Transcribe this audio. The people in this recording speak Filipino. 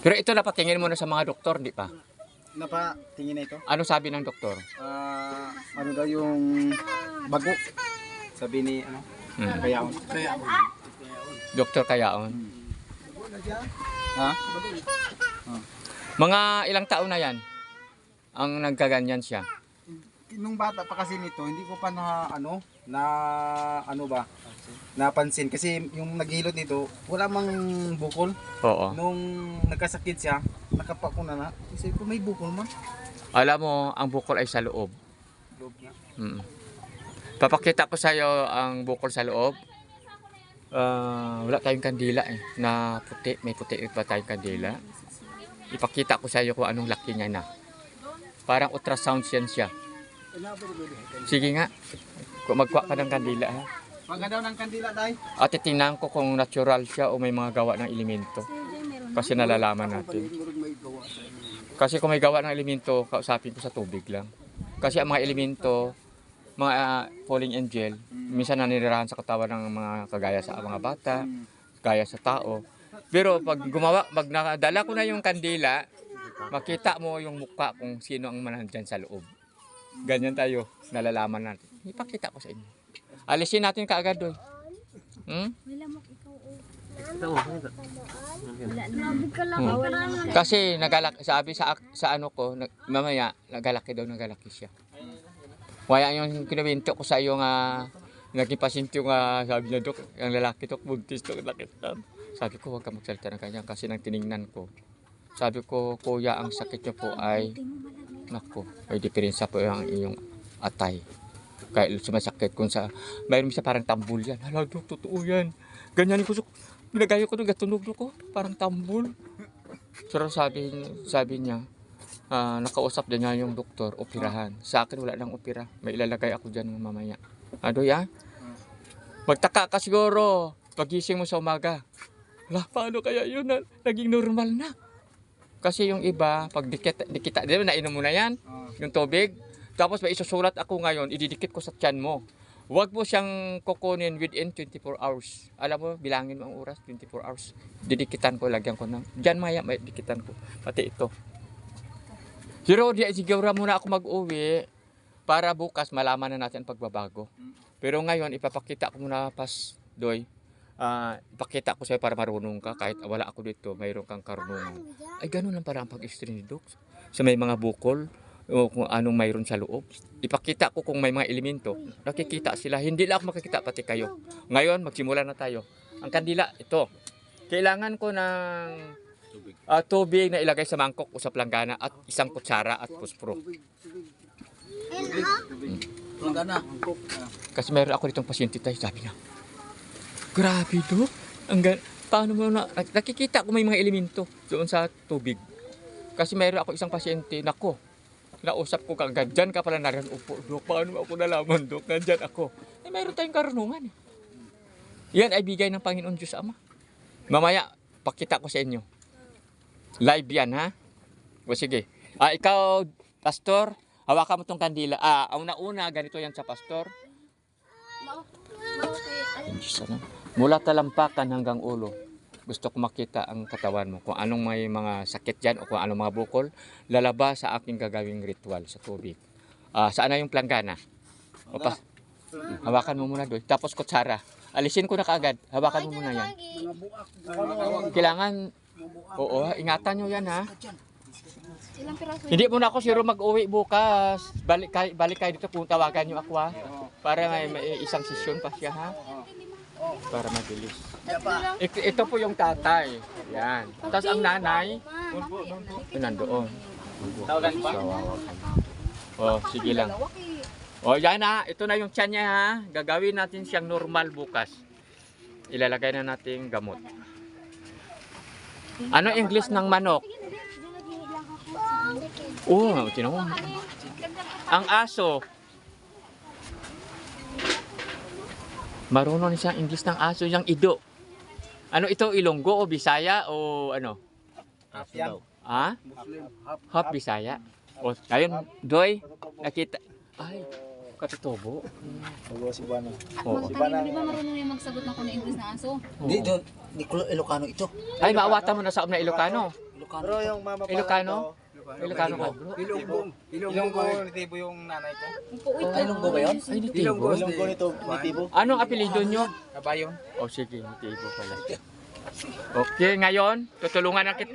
Pero ito napatingin mo na sa mga doktor, di pa? Napatingin na ito. Ano sabi ng doktor? Ano daw yung bago? Sabi ni ano? Kayaon. Doktor Kayaon. Ha? Mga ilang taon na yan ang nagkaganyan siya. Nung bata pa kasi nito, hindi ko pa napansin kasi yung naghilot nito, wala mang bukol. Oo. Nung nagkasakit siya, nakapakuna na. Kasi ko may bukol man. Alam mo, ang bukol ay sa loob. Loob niya. Papakita ko sa iyo ang bukol sa loob. Wala tayong kandila na puti. May puti pa tayong kandila. Ipakita ko sa iyo kung anong laki niya na. Parang ultrasound siya. Sige nga. Kung magkuha ka ng kandila ha. Pagka daw ng kandila dahil. At titingnan ko kung natural siya o may mga gawa ng elemento. Kasi nalalaman natin. Kasi kung may gawa ng elemento, kausapin ko sa tubig lang. Kasi ang mga elemento, mga falling angel, minsan nanirahan sa katawan ng mga kagaya sa mga bata, gaya sa tao. Pero pag nakadala ko na yung kandila, makita mo yung mukha kung sino ang manandyan sa loob. Ganyan tayo, nalalaman natin. Ipakita ko sa inyo. Alisin natin kaagad doy. Kasi sabi sa ano ko, mamaya nagalaki siya. Kaya yung kinawinto ko sa iyo nga naging pasyente nga sabi niya, Dok, ang lalaki to, buntis to, laki. Sabi ko, huwag ka magsalita ng kanya kasi nang tiningnan ko. Sabi ko, kuya, ang sakit niyo po ay, naku, may diferensya po yung iyong atay. Kaya sumasakit kung sa, mayroon siya parang tambul yan. Hala, Dok, totoo yan. Ganyan ko, pinagayo ko doon, gatunog ko, parang tambul. Pero sabi niya, nakausap din niya yung doktor, operahan. Sa akin wala nang opera. May ilalagay ako dyan mamaya. Adoy magtaka ka siguro pagising mo sa umaga. Paano kaya yun na naging normal na? Kasi yung iba, pag dikita, di ba nainom mo na yan? Yung tubig. Tapos may isusulat ako ngayon, ididikit ko sa tiyan mo. Huwag mo siyang kukunin within 24 hours. Alam mo, bilangin mo ang oras, 24 hours. Didikitan ko, lagyan ko ng, dyan maya, may dikitan ko. Pati ito. Pero siguro muna ako mag-uwi para bukas malaman na natin ang pagbabago. Pero ngayon, ipapakita ko muna doy. Ipakita ko sa'yo para marunong ka. Kahit wala ako dito, mayroon kang karunungan. Ay, ganun lang para ang pag-extrain ni Doc. So may mga bukol, o kung anong mayroon sa loob. Ipakita ko kung may mga elemento. Nakikita sila. Hindi lang ako makikita, pati kayo. Ngayon, magsimula na tayo. Ang kandila, ito. Kailangan ko ng tubig na ilagay sa mangkok o sa planggana at isang kutsara at puspro. Kasi mayroon ako ditong pasyente tayo, sabi niya. Grabe, Dok. Paano mo nakikita ko may mga elemento doon sa tubig. Kasi mayroon ako isang pasyente, nako. Nausap ko kagad, dyan ka pala narin upo, Dok. Paano ako nalaman, Dok? Nandyan ako. Mayroon tayong karunungan. Yan ay bigay ng Panginoon Diyos Ama. Mamaya, pakita ko sa inyo. Live yan, ha? O sige. Ikaw, pastor, hawakan mo tong kandila. Una-una, ganito yan sa pastor. Mula talampakan hanggang ulo. Gusto ko makita ang katawan mo. Kung anong may mga sakit dyan o kung anong mga bukol, lalabas sa aking gagawing ritual sa tubig. Saan na yung planggana? Hawakan mo muna doon. Tapos kutsara. Alisin ko na kaagad. Hawakan mo muna yan. Kailangan, ingatan nyo yan, ha? Hindi muna ako siro mag-uwi bukas. Balik kayo dito kung tawagan nyo ako, ha? Para may isang sesyon pa siya, ha? Para mabilis. Ito po yung tatay. Yan. Tapos ang nanay, nandoon. Tawagan pa? Sige lang. Yan, ha. Ito na yung tiyan niya, ha. Gagawin natin siyang normal bukas. Ilalagay na natin gamot. Ano English ng manok? Tinawa. Ang aso. Marunong siya English ng aso, yung ido. Ano ito, Ilonggo o Bisaya o ano? Half Bisaya. Ayun, Doy, nakita. Ay, Katutubo. Bago si Buano. Oo. Magtanong, di ba marunong yung magsagot ng kuna English na aso? Di doon, di Ilocano ito. Ay, maawatan mo na sa na Ilocano. Ilocano. Pero yung mama pala Ilocano? ito, Ilocano ka, bro. Ilonggo nitibo yung nanay ko. Ay, Ilonggo ba yun? Ay, nitibo. Ilonggo nito nitibo. Anong apelido nyo? Kabayon. O sige, nitibo pala. Okay, ngayon, tutulungan na kita.